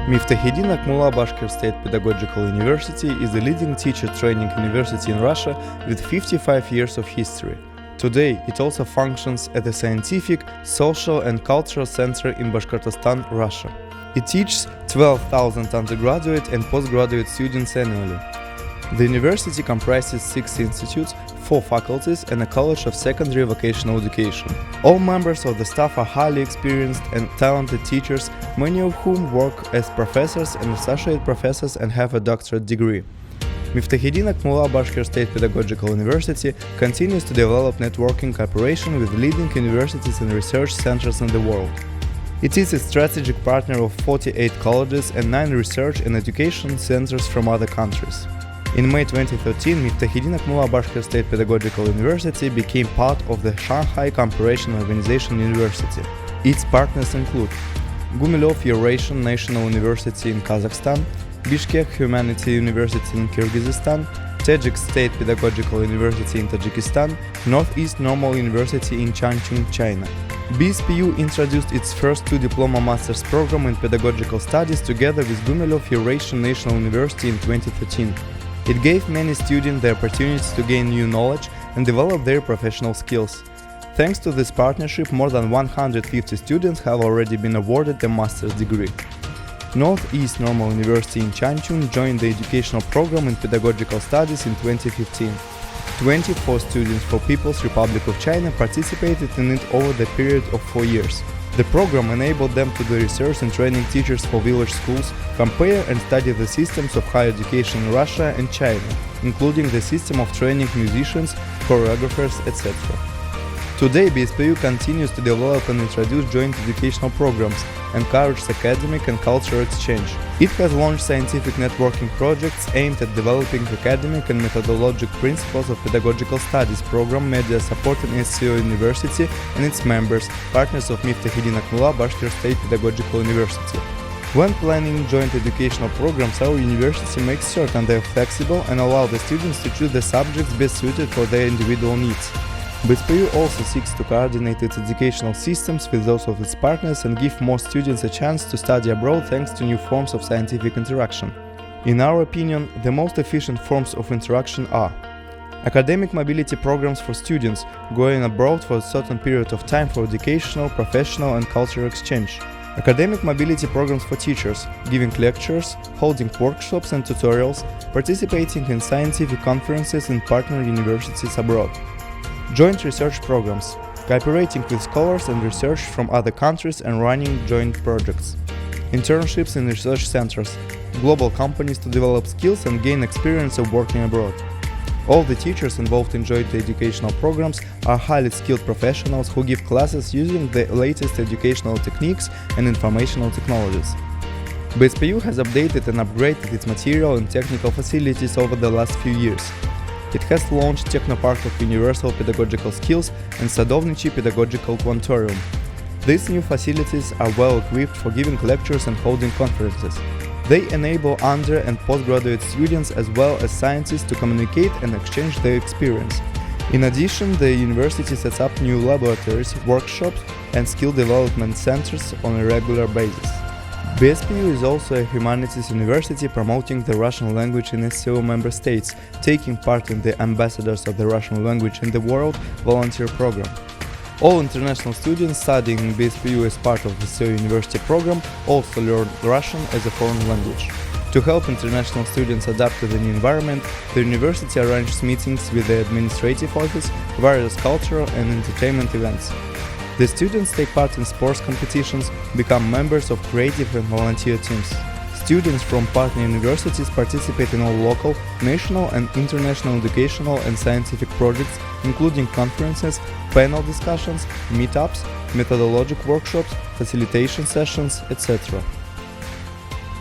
Miftahedin Akmullah Bashkir State Pedagogical University is the leading teacher training university in Russia with 55 years of history. Today, it also functions as a scientific, social and cultural center in Bashkortostan, Russia. It teaches 12,000 undergraduate and postgraduate students annually. The university comprises 6 institutes, 4 faculties and a college of secondary vocational education. All members of the staff are highly experienced and talented teachers, many of whom work as professors and associate professors and have a doctorate degree. Miftahedin Akmullah Bashkir State Pedagogical University continues to develop networking cooperation with leading universities and research centers in the world. It is a strategic partner of 48 colleges and 9 research and education centers from other countries. In May 2013, Miftahedin Akmullah Bashkir State Pedagogical University became part of the Shanghai Cooperation Organization University. Its partners include Gumilev Eurasian National University in Kazakhstan, Bishkek Humanity University in Kyrgyzstan, Tajik State Pedagogical University in Tajikistan, Northeast Normal University in Changchun, China. BSPU introduced its first 2 diploma master's program in pedagogical studies together with Gumilev Eurasian National University in 2013. It gave many students the opportunity to gain new knowledge and develop their professional skills. Thanks to this partnership, more than 150 students have already been awarded a master's degree. Northeast Normal University in Changchun joined the educational program in pedagogical studies in 2015. 24 students for People's Republic of China participated in it over the period of 4 years. The program enabled them to do research and training teachers for village schools, compare and study the systems of higher education in Russia and China, including the system of training musicians, choreographers, etc. Today, BSPU continues to develop and introduce joint educational programs, encourages academic and cultural exchange. It has launched scientific networking projects aimed at developing academic and methodological principles of pedagogical studies program media supporting SCO University and its members, partners of Miftahedin Akmullah Bashkir State Pedagogical University. When planning joint educational programs, our university makes certain they are flexible and allow the students to choose the subjects best suited for their individual needs. BSPU also seeks to coordinate its educational systems with those of its partners and give more students a chance to study abroad thanks to new forms of scientific interaction. In our opinion, the most efficient forms of interaction are academic mobility programs for students going abroad for a certain period of time for educational, professional and cultural exchange. Academic mobility programs for teachers, giving lectures, holding workshops and tutorials, participating in scientific conferences in partner universities abroad. Joint research programs, cooperating with scholars and research from other countries and running joint projects. Internships in research centers, global companies to develop skills and gain experience of working abroad. All the teachers involved in joint educational programs are highly skilled professionals who give classes using the latest educational techniques and informational technologies. BSPU has updated and upgraded its material and technical facilities over the last few years. It has launched Technopark of Universal Pedagogical Skills and Sadovnichi Pedagogical Quantorium. These new facilities are well equipped for giving lectures and holding conferences. They enable under- and postgraduate students as well as scientists to communicate and exchange their experience. In addition, the university sets up new laboratories, workshops and skill development centers on a regular basis. BSPU is also a humanities university promoting the Russian language in SCO member states, taking part in the Ambassadors of the Russian Language in the World volunteer program. All international students studying in BSPU as part of the SCO University program also learn Russian as a foreign language. To help international students adapt to the new environment, the university arranges meetings with the administrative office, various cultural and entertainment events. The students take part in sports competitions, become members of creative and volunteer teams. Students from partner universities participate in all local, national and international educational and scientific projects, including conferences, panel discussions, meetups, methodological workshops, facilitation sessions, etc.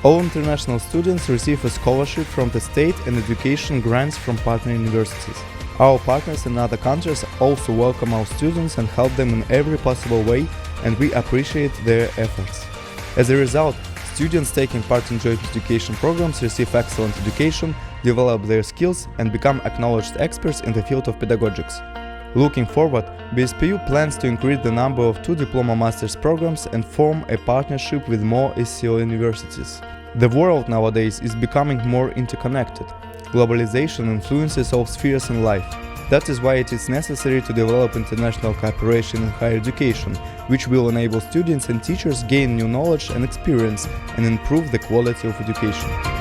All international students receive a scholarship from the state and education grants from partner universities. Our partners in other countries also welcome our students and help them in every possible way, and we appreciate their efforts. As a result, students taking part in joint education programs receive excellent education, develop their skills, and become acknowledged experts in the field of pedagogics. Looking forward, BSPU plans to increase the number of 2 diploma master's programs and form a partnership with more SCO universities. The world nowadays is becoming more interconnected. Globalization influences all spheres in life. That is why it is necessary to develop international cooperation in higher education, which will enable students and teachers gain new knowledge and experience and improve the quality of education.